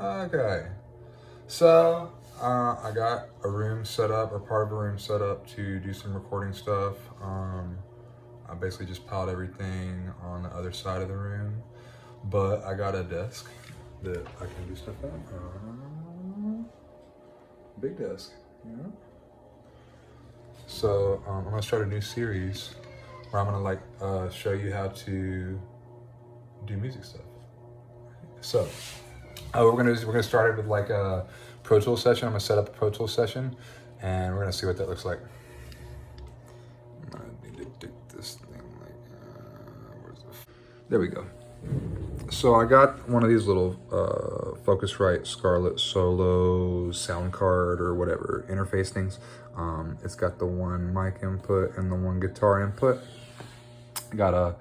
Okay, so I got a room set up, or part of a room set up to do some recording stuff. I basically just piled everything on the other side of the room, but I got a desk that I can do stuff at. Big desk, you know? So I'm gonna start a new series where I'm gonna show you how to do music stuff. So we're gonna start it with like a Pro Tools session. I'm gonna set up a Pro Tools session, and we're gonna see what that looks like. I need to dig this thing there we go. So I got one of these little Focusrite Scarlet Solo sound card or whatever interface things. It's got the one mic input and the one guitar input. Got a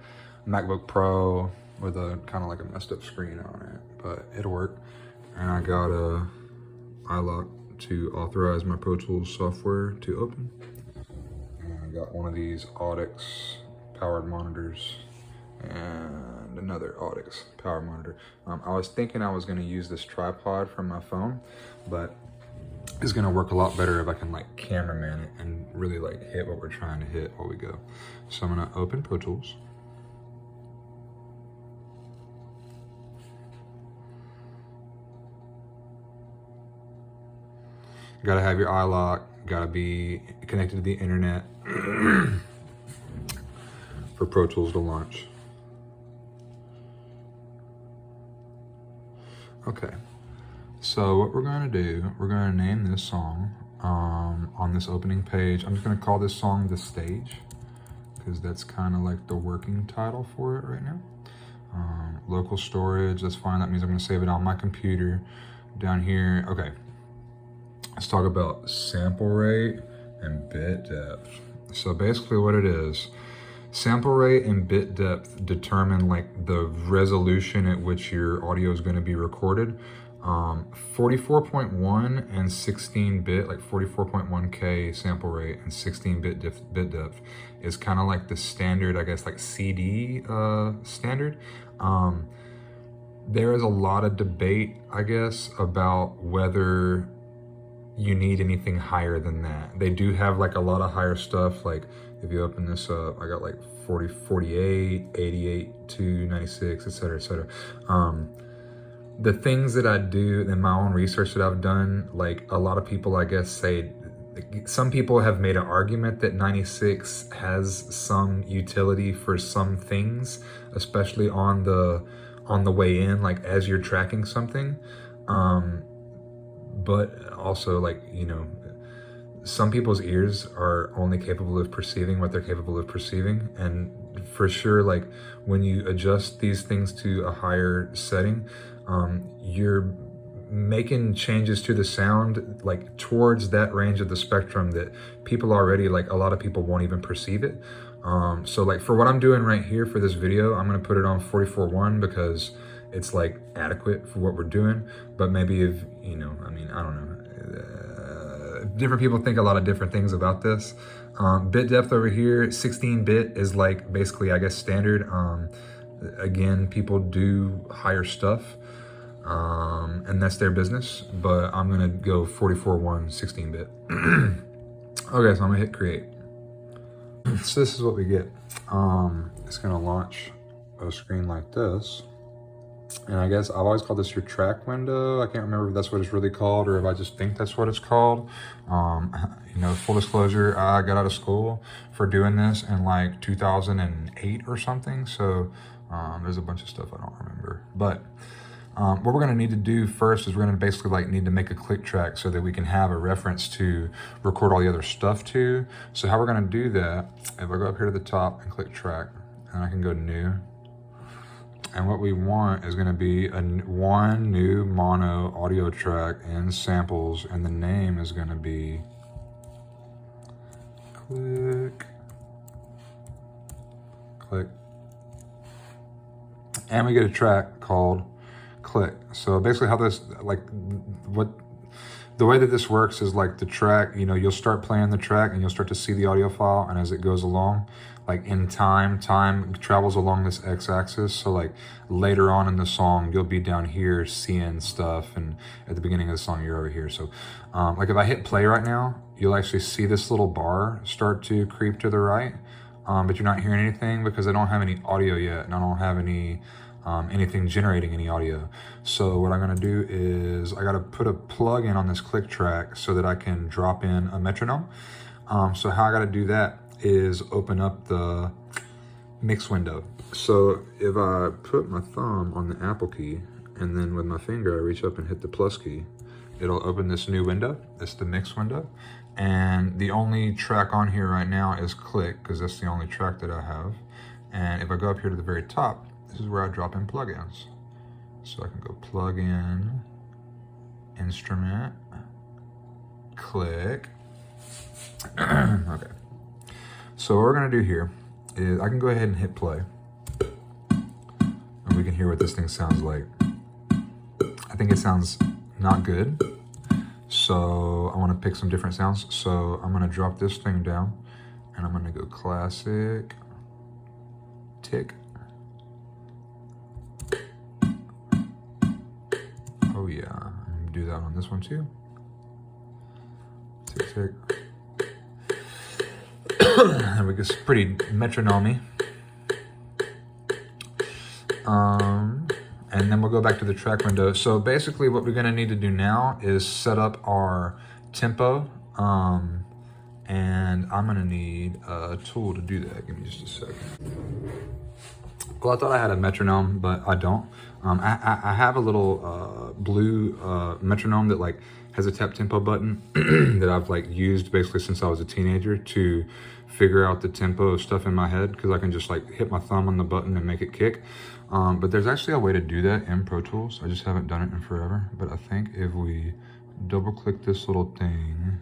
MacBook Pro with a kind of like a messed up screen on it, but it'll work. And I got a iLock to authorize my Pro Tools software to open. And I got one of these Audix powered monitors and another Audix power monitor. I was thinking I was gonna use this tripod from my phone, but it's gonna work a lot better if I can like cameraman it and really like hit what we're trying to hit while we go. So I'm gonna open Pro Tools. You gotta have your iLock, gotta be connected to the internet for Pro Tools to launch. Okay, so what we're gonna do, we're gonna name this song on this opening page. I'm just gonna call this song The Stage, because that's kind of like the working title for it right now. Local storage, that's fine. That means I'm gonna save it on my computer down here. Okay, let's talk about sample rate and bit depth. So basically what it is, sample rate and bit depth determine like the resolution at which your audio is going to be recorded. 44.1 and 16 bit, like 44.1K sample rate and 16 bit depth is kind of like the standard, I guess, like CD standard. There is a lot of debate, I guess, about whether you need anything higher than that. They do have like a lot of higher stuff. Like if you open this up, I got like 40, 48, 88, 296, etc., etc. The things that I do in my own research that I've done, like a lot of people, I guess, say, some people have made an argument that 96 has some utility for some things, especially on the way in, like as you're tracking something. But also, like, you know, some people's ears are only capable of perceiving what they're capable of perceiving. And for sure, like when you adjust these things to a higher setting, you're making changes to the sound like towards that range of the spectrum that people already, like a lot of people won't even perceive it. So like for what I'm doing right here for this video, I'm gonna put it on 44.1 because it's like adequate for what we're doing. But maybe if, you know, I mean, I don't know. Different people think a lot of different things about this. Bit depth over here, 16 bit is like basically, I guess, standard. Again, people do higher stuff, and that's their business, but I'm gonna go 44.1, 16 bit. Okay, so I'm gonna hit create. So this is what we get. It's gonna launch a screen like this. And I guess I've always called this your track window. I can't remember if that's what it's really called or if I just think that's what it's called. You know, full disclosure, I got out of school for doing this in like 2008 or something. So there's a bunch of stuff I don't remember. But what we're gonna need to do first is we're gonna basically like need to make a click track so that we can have a reference to record all the other stuff to. So how we're gonna do that, if I go up here to the top and click track, and I can go new. And what we want is going to be one new mono audio track and samples, and the name is going to be click, and we get a track called click. So basically how this, like the way that this works is like the track, you know, you'll start playing the track and you'll start to see the audio file, and as it goes along, like in time travels along this x-axis. So like later on in the song, you'll be down here seeing stuff, and at the beginning of the song, you're over here. So like if I hit play right now, you'll actually see this little bar start to creep to the right, but you're not hearing anything because I don't have any audio yet, and I don't have any anything generating any audio. So what I'm gonna do is I gotta put a plug in on this click track so that I can drop in a metronome. So how I gotta do that is open up the mix window. So if I put my thumb on the Apple key and then with my finger I reach up and hit the plus key, it'll open this new window. It's the mix window. And the only track on here right now is click, because that's the only track that I have. And if I go up here to the very top, this is where I drop in plugins. So I can go plug in, instrument, click. Okay. So what we're gonna do here is I can go ahead and hit play, and we can hear what this thing sounds like. I think it sounds not good. So I wanna pick some different sounds. So I'm gonna drop this thing down, and I'm gonna go classic, tick. Oh yeah, I'm gonna do that on this one too. Tick, tick. And we get pretty metronome-y. And then we'll go back to the track window. So basically what we're gonna need to do now is set up our tempo. And I'm gonna need a tool to do that. Give me just a second. Well, I thought I had a metronome, but I don't. I have a little blue metronome that like has a tap tempo button that I've like used basically since I was a teenager to figure out the tempo of stuff in my head, because I can just like hit my thumb on the button and make it kick. But there's actually a way to do that in Pro Tools. I just haven't done it in forever. But I think if we double click this little thing,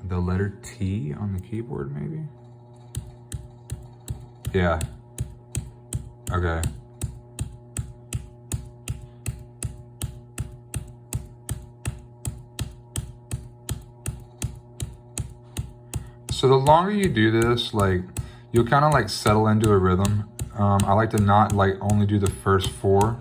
the letter T on the keyboard maybe? Yeah. Okay. So the longer you do this, like you'll kind of like settle into a rhythm. I like to not like only do the first 4.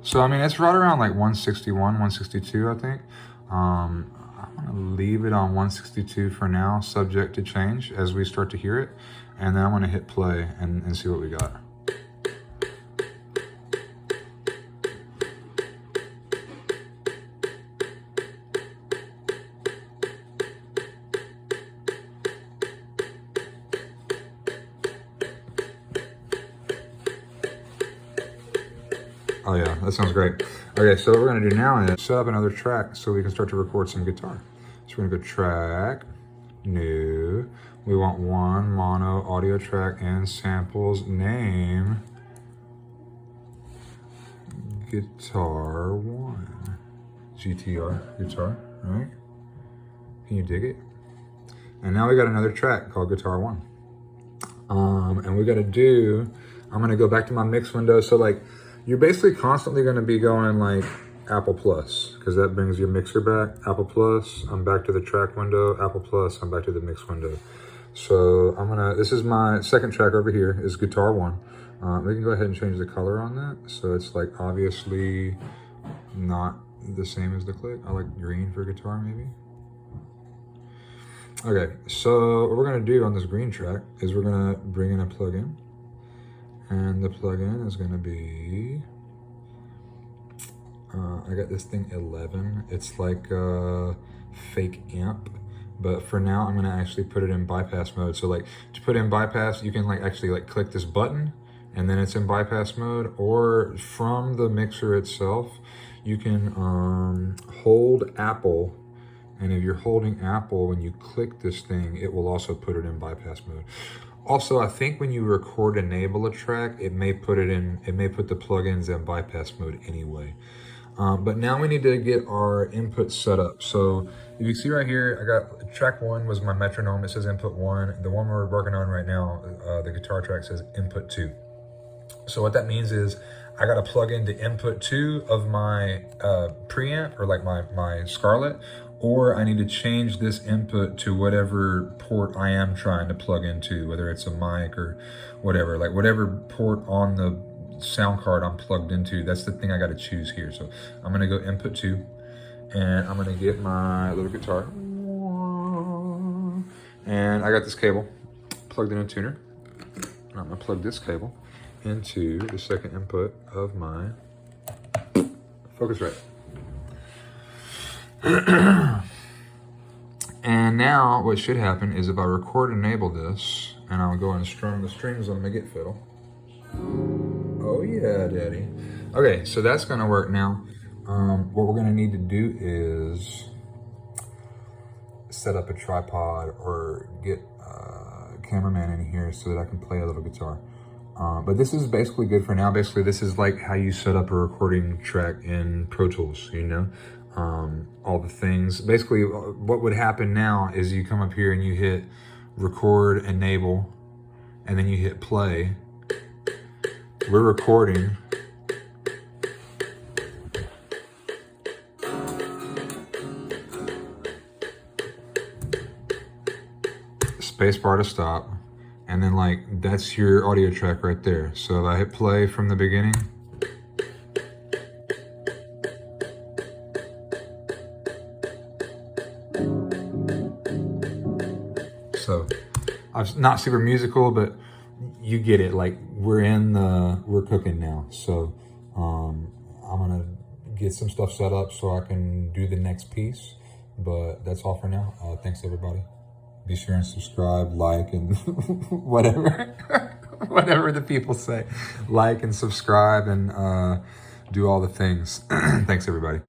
So I mean, it's right around like 161, 162, I think. I'm gonna leave it on 162 for now, subject to change as we start to hear it. And then I'm gonna hit play and see what we got. Oh yeah, that sounds great. Okay, so what we're gonna do now is set up another track so we can start to record some guitar. So we're gonna go track, new. We want one mono audio track and samples, name, guitar 1. GTR, guitar, right? Can you dig it? And now we got another track called guitar 1. And we gotta do, I'm gonna go back to my mix window. So like, you're basically constantly gonna be going like Apple Plus, because that brings your mixer back. Apple Plus, I'm back to the track window. Apple Plus, I'm back to the mix window. So this is my second track over here, is guitar 1. We can go ahead and change the color on that. So it's like obviously not the same as the click. I like green for guitar maybe. Okay, so what we're gonna do on this green track is we're gonna bring in a plugin. And the plugin is gonna be, I got this thing 11. It's like a fake amp, but for now I'm gonna actually put it in bypass mode. So like to put in bypass, you can like actually like click this button and then it's in bypass mode, or from the mixer itself, you can hold Apple. And if you're holding Apple, when you click this thing, it will also put it in bypass mode. Also, I think when you record enable a track, it may put the plugins in bypass mode anyway. But now we need to get our input set up. So if you see right here, I got track 1 was my metronome. It says input 1. The one we're working on right now, the guitar track says input 2. So what that means is I got to plug into input 2 of my preamp, or like my Scarlet, or I need to change this input to whatever port I am trying to plug into, whether it's a mic or whatever, like whatever port on the sound card I'm plugged into, that's the thing I got to choose here. So I'm going to go input 2, and I'm going to get my little guitar, and I got this cable plugged in a tuner. I'm going to plug this cable into the second input of my Focusrite. And now what should happen is if I record enable this, and I'll go and strum the strings on my Git fiddle. Oh yeah, daddy. Okay, so that's gonna work now. What we're gonna need to do is set up a tripod or get a cameraman in here so that I can play a little guitar. But this is basically good for now. Basically, this is like how you set up a recording track in Pro Tools, you know? All the things. Basically, what would happen now is you come up here and you hit record, enable, and then you hit play. We're recording. Spacebar to stop. And then like, that's your audio track right there. So if I hit play from the beginning, so I'm not super musical, but you get it. Like we're cooking now. So I'm gonna get some stuff set up so I can do the next piece. But that's all for now. Thanks everybody. Be sure and subscribe, like, and whatever, whatever the people say. Like and subscribe and do all the things. Thanks everybody.